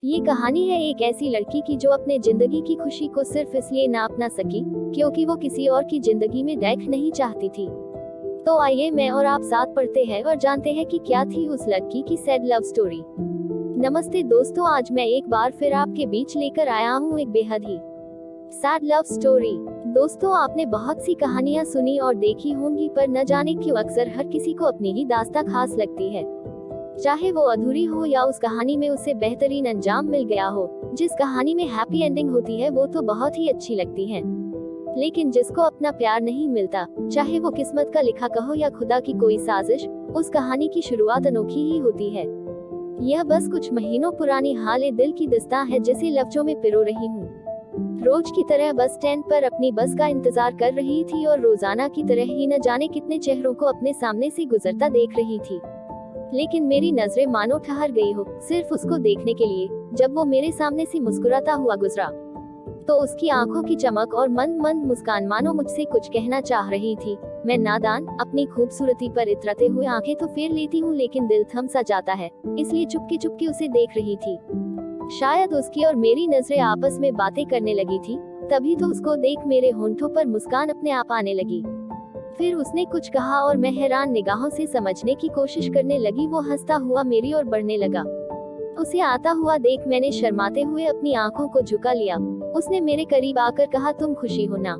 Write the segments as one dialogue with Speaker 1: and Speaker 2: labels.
Speaker 1: ये कहानी है एक ऐसी लड़की की जो अपने जिंदगी की खुशी को सिर्फ इसलिए ना अपना सकी क्योंकि वो किसी और की जिंदगी में देख नहीं चाहती थी। तो आइए मैं और आप साथ पढ़ते हैं और जानते हैं कि क्या थी उस लड़की की सैड लव स्टोरी। नमस्ते दोस्तों, आज मैं एक बार फिर आपके बीच लेकर आया हूँ एक बेहद ही सैड लव स्टोरी। दोस्तों, आपने बहुत सी कहानियाँ सुनी और देखी होंगी, पर न जाने क्यों अक्सर हर किसी को अपनी ही दास्तां खास लगती है। चाहे वो अधूरी हो या उस कहानी में उसे बेहतरीन अंजाम मिल गया हो। जिस कहानी में हैप्पी एंडिंग होती है वो तो बहुत ही अच्छी लगती है, लेकिन जिसको अपना प्यार नहीं मिलता, चाहे वो किस्मत का लिखा कहो या खुदा की कोई साजिश, उस कहानी की शुरुआत अनोखी ही होती है। यह बस कुछ महीनों पुरानी हाल दिल की दास्तां है जिसे लफ्जों में पिरो रही हूँ। रोज की तरह बस स्टैंड पर अपनी बस का इंतजार कर रही थी और रोजाना की तरह ही न जाने कितने चेहरों को अपने सामने से गुजरता देख रही थी। लेकिन मेरी नजरें मानो ठहर गई हो, सिर्फ उसको देखने के लिए। जब वो मेरे सामने से मुस्कुराता हुआ गुजरा तो उसकी आंखों की चमक और मंद मंद मुस्कान मानो मुझसे कुछ कहना चाह रही थी। मैं नादान, अपनी खूबसूरती पर इतराते हुए आंखें तो फेर लेती हूँ, लेकिन दिल थम सा जाता है, इसलिए चुपके चुपके उसे देख रही थी। शायद उसकी और मेरी नजरें आपस में बातें करने लगी थी, तभी तो उसको देख मेरे होंठों पर मुस्कान अपने आप आने लगी। फिर उसने कुछ कहा और मैं हैरान निगाहों से समझने की कोशिश करने लगी। वो हंसता हुआ मेरी ओर बढ़ने लगा। उसे आता हुआ देख मैंने शर्माते हुए अपनी आंखों को झुका लिया। उसने मेरे करीब आकर कहा, तुम खुशी हो ना?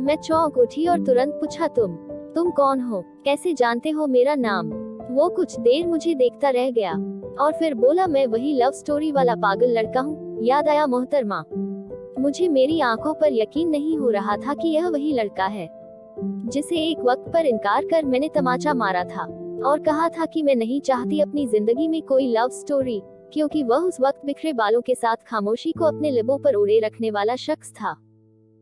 Speaker 1: मैं चौंक उठी और तुरंत पूछा, तुम कौन हो? कैसे जानते हो मेरा नाम? वो कुछ देर मुझे देखता रह गया और फिर बोला, मैं वही लव स्टोरी वाला पागल लड़का हूँ। याद आया मोहतरमा? मुझे मेरी आंखों पर यकीन नहीं हो रहा था कि यह वही लड़का है जिसे एक वक्त पर इनकार कर मैंने तमाचा मारा था और कहा था कि मैं नहीं चाहती अपनी जिंदगी में कोई लव स्टोरी, क्योंकि वह उस वक्त बिखरे बालों के साथ खामोशी को अपने लिबों पर ओढ़े रखने वाला शख्स था।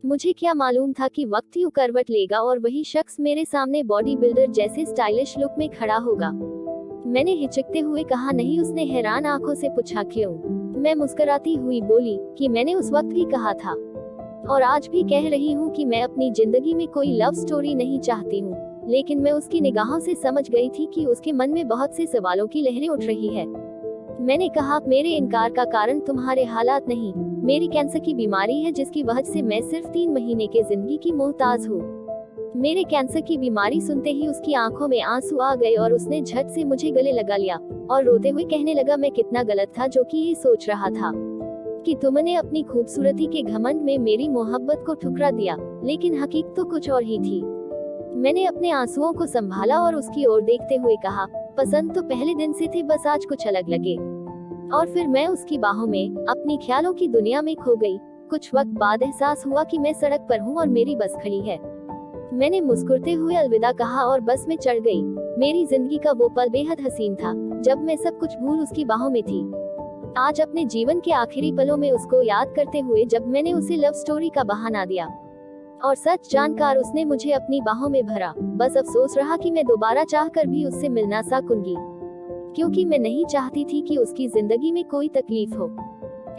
Speaker 1: मुझे क्या मालूम था कि वक्त यूं करवट लेगा और वही शख्स मेरे सामने बॉडी बिल्डर जैसे स्टाइलिश लुक में खड़ा होगा। मैंने हिचकते हुए कहा, नहीं। उसने हैरान आंखों से पूछा, क्यों? मैं मुस्कुराती हुई बोली कि मैंने उस वक्त भी कहा था और आज भी कह रही हूँ कि मैं अपनी जिंदगी में कोई लव स्टोरी नहीं चाहती हूँ। लेकिन मैं उसकी निगाहों से समझ गई थी कि उसके मन में बहुत से सवालों की लहरें उठ रही है। मैंने कहा, मेरे इनकार का कारण तुम्हारे हालात नहीं, मेरी कैंसर की बीमारी है जिसकी वजह से मैं सिर्फ 3 महीने के जिंदगी की मोहताज हूँ। मेरे कैंसर की बीमारी सुनते ही उसकी आंखों में आंसू आ गए और उसने झट से मुझे गले लगा लिया और रोते हुए कहने लगा, मैं कितना गलत था जो कि ये सोच रहा था कि तुमने अपनी खूबसूरती के घमंड में मेरी मोहब्बत को ठुकरा दिया, लेकिन हकीकत तो कुछ और ही थी। मैंने अपने आंसुओं को संभाला और उसकी ओर देखते हुए कहा, पसंद तो पहले दिन से थे, बस आज कुछ अलग लगे। और फिर मैं उसकी बाहों में अपनी ख्यालों की दुनिया में खो गई। कुछ वक्त बाद एहसास हुआ कि मैं सड़क पर हूँ और मेरी बस खड़ी है। मैंने मुस्कुराते हुए अलविदा कहा और बस में चढ़ गई। मेरी जिंदगी का वो पल बेहद हसीन था जब मैं सब कुछ भूल उसकी बाहों में थी। आज अपने जीवन के आखिरी पलों में उसको याद करते हुए जब मैंने उसे लव स्टोरी का बहाना दिया और सच जानकर उसने मुझे अपनी बाहों में भरा, बस अफसोस रहा कि मैं दोबारा चाहकर भी उससे मिल ना सकूंगी, क्योंकि मैं नहीं चाहती थी कि उसकी जिंदगी में कोई तकलीफ हो।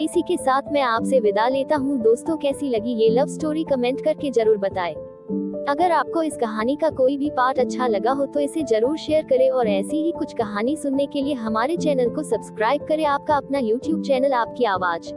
Speaker 1: इसी के साथ मैं आपसे विदा लेता हूँ। दोस्तों, कैसी लगी ये लव स्टोरी कमेंट करके जरूर बताएं। अगर आपको इस कहानी का कोई भी पार्ट अच्छा लगा हो तो इसे जरूर शेयर करें और ऐसी ही कुछ कहानी सुनने के लिए हमारे चैनल को सब्सक्राइब करें। आपका अपना YouTube चैनल, आपकी आवाज।